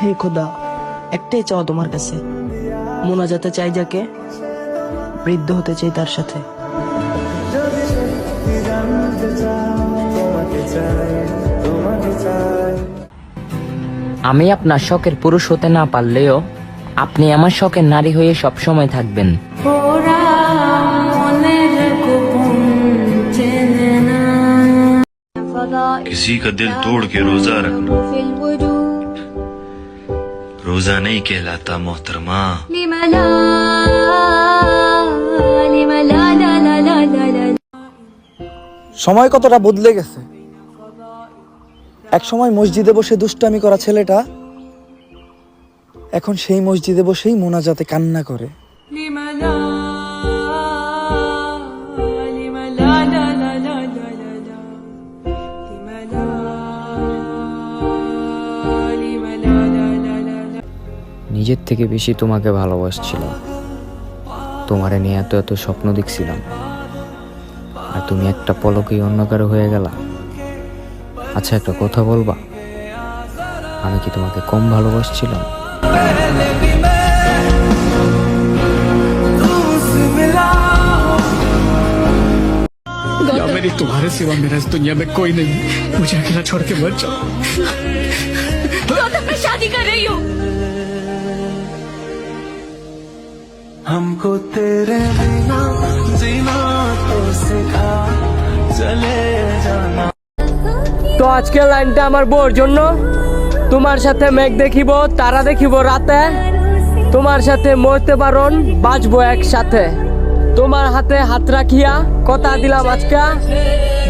হে খোদা, একটাই চাও তোমার কাছে, মোনাজাতে চাই যাকে, বৃদ্ধ হতে চাই তার সাথে। আমি আপনার শখের পুরুষ হতে না পারলেও আপনি আমার শখের নারী হয়ে সব সময় থাকবেন। किसी का दिल तोड़ के रोजा रखना रोजा नहीं कहलाता मोहतरमा। সময় কতটা বদলে গেছে। এক সময় মসজিদে বসে দুষ্টামি করা ছেলেটা এখন সেই মসজিদে বসেই মোনাজাতে কান্না করে। নিজের থেকে বেশি তোমাকে ভালোবাসছিলাম, তোমারে নিয়ে এত এত স্বপ্ন দেখছিলাম, আর তুমি একটা পলকেই অন্য কারো হয়ে গেলা। আচ্ছা, একটা কথা বলবা, আমি কি তোমাকে কম ভালোবাসছিলাম? मेरी तुम्हारे सिवा मेरा इस दुनिया में कोई नहीं, मुझे अकेला छोड़ के मत जाओ। गौतम, मैं शादी कर रही हूँ। हमको तेरे बिना जीना तो सिखा, चले जाना। তো আজকের লাইনটা আমার বউর জন্য। তোমার সাথে মেঘ দেখিব, তারা দেখিব রাতে, তোমার সাথে মরতে পারন, বাঁচবো একসাথে। তোমার হাতে হাত রাখিয়া কথা দিলাম আজকা,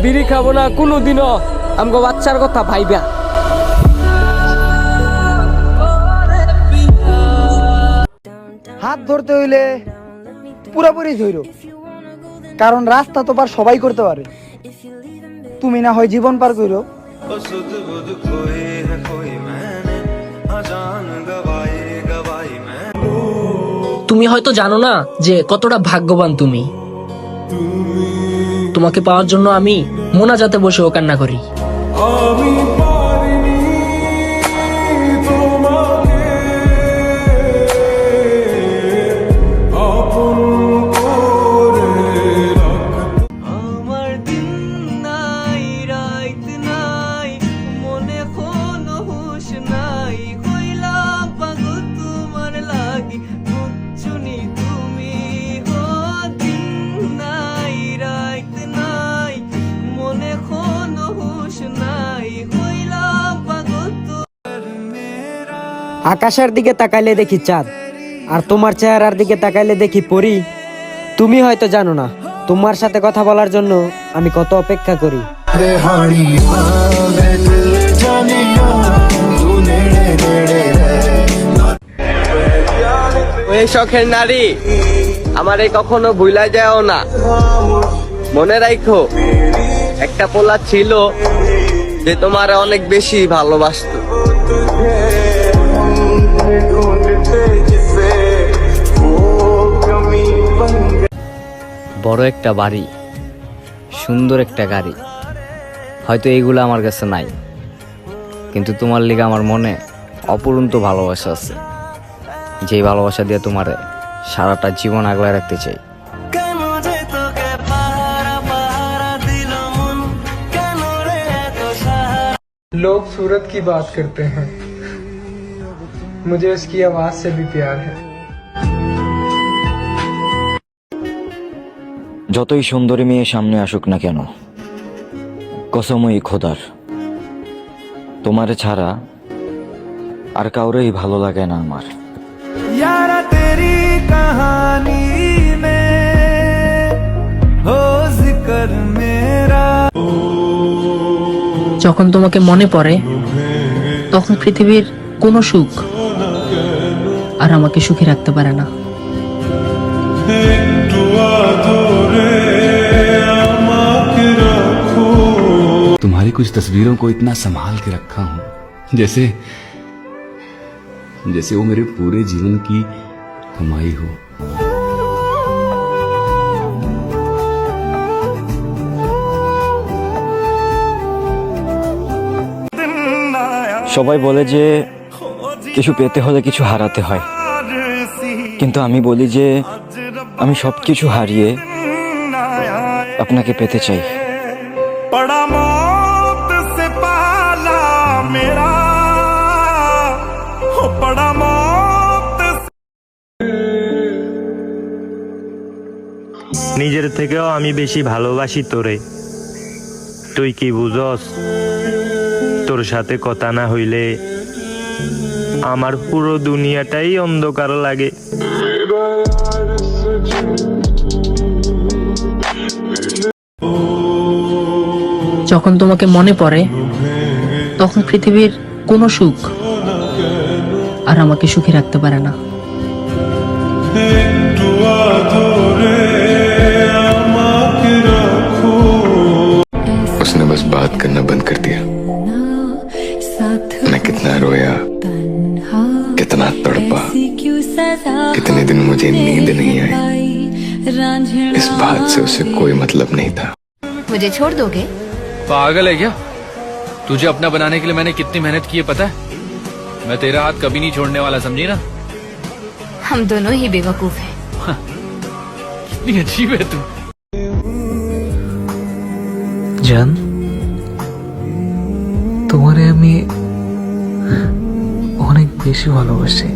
বিড়ি খাবো না কোনোদিনও, আমগো বাচ্চার কথা ভাইবা। হাত ধরতে হইলে পুরোপুরি ধইরো, কারণ রাস্তা তো পার সবাই করতে পারে। তুমি না হয় জীবন পার করো। सुध बुध खोई है कोई मैंने, अजान गवाई गवाई मैं। তুমি হয়তো জানো না যে কতটা ভাগ্যবান তুমি। তোমাকে পাওয়ার জন্য আমি মোনাজাতে বসেও কান্না করি। আমার দিন নাই রাত নাই, মনে কোনো হুশ নাই, কইলা পাগল তোমার লাগি, বুঝছুনি তুমি হো। দিন নাই রাত নাই, মনে কোনো হুশ নাই, কইলা পাগল তোমার মেরা। আকাশের দিকে তাকাইলে দেখি চাঁদ, আর তোমার চেহারার দিকে তাকাইলে দেখি পরি। তুমি হয়তো জানো না, তোমার সাথে কথা বলার জন্য আমি কত অপেক্ষা করি। ওই শখের নারী আমারে কখনো ভুলা যাও না, মনে রাখো একটা পোলা ছিল যে তোমার অনেক বেশি ভালোবাসতো। বড় একটা বাড়ি, সুন্দর একটা গাড়ি, হয়তো এইগুলো আমার কাছে নাই, কিন্তু তোমার লিগে আমার মনে অপূরন্ত ভালোবাসা আছে, যেই ভালোবাসা দিয়ে তোমারে সারাটা জীবন আগলায় রাখতে চাই। কেন যে তোকে পাহারা পাহারা দিল মন, কেন রে এত সাহারা। लोग सूरत की बात करते हैं, मुझे उसकी आवाज से भी प्यार है। যতই সুন্দরী মেয়ে সামনে আসুক না কেন, কসমই খোদার, তোমারে ছাড়া আর কাউরেই ভালো লাগে না আমার। यारा तेरी कहानी में हो जिक्र मेरा। যখন তোমাকে মনে পড়ে, তখন পৃথিবীর কোনো সুখ আর আমাকে সুখী রাখতে পারে না। तुम्हारी कुछ तस्वीरों को इतना संभाल के रखा हूं, जैसे जैसे वो मेरे पूरे जीवन की कमाई हो। সবাই বলে যে কিছু পেতে হলে কিছু হারাতে হয়, কিন্তু আমি বলি যে আমি সবকিছু হারিয়ে আপনাকে পেতে চাই। पड़ा मौत से पाला मेरा हो पड़ा मौत নিজের থেকেও আমি বেশি ভালোবাসি তোরে, তুই কি বুঝস? তোর সাথে কথা না হইলে আমার পুরো দুনিয়াটাই অন্ধকার লাগে। যখন তোমাকে মনে পড়ে তখন পৃথিবীর কোনো সুখ আর আমাকে সুখী রাখতে পারে না। उसने बस बात करना बंद कर दिया। मैं कितना रोया, कितना तड़पा, कितने दिन मुझे नींद नहीं आई। इस बात से उसे कोई मतलब नहीं था। मुझे छोड़ दोगे? पागल है क्या? तुझे अपना बनाने के लिए मैंने कितनी मेहनत की है पता है? मैं तेरा हाथ कभी नहीं छोड़ने वाला, समझी ना? हम दोनों ही बेवकूफ हैं। कितनी अजीब है तू। জান, তোমারে আমি অনেক বেশি ভালোবাসি।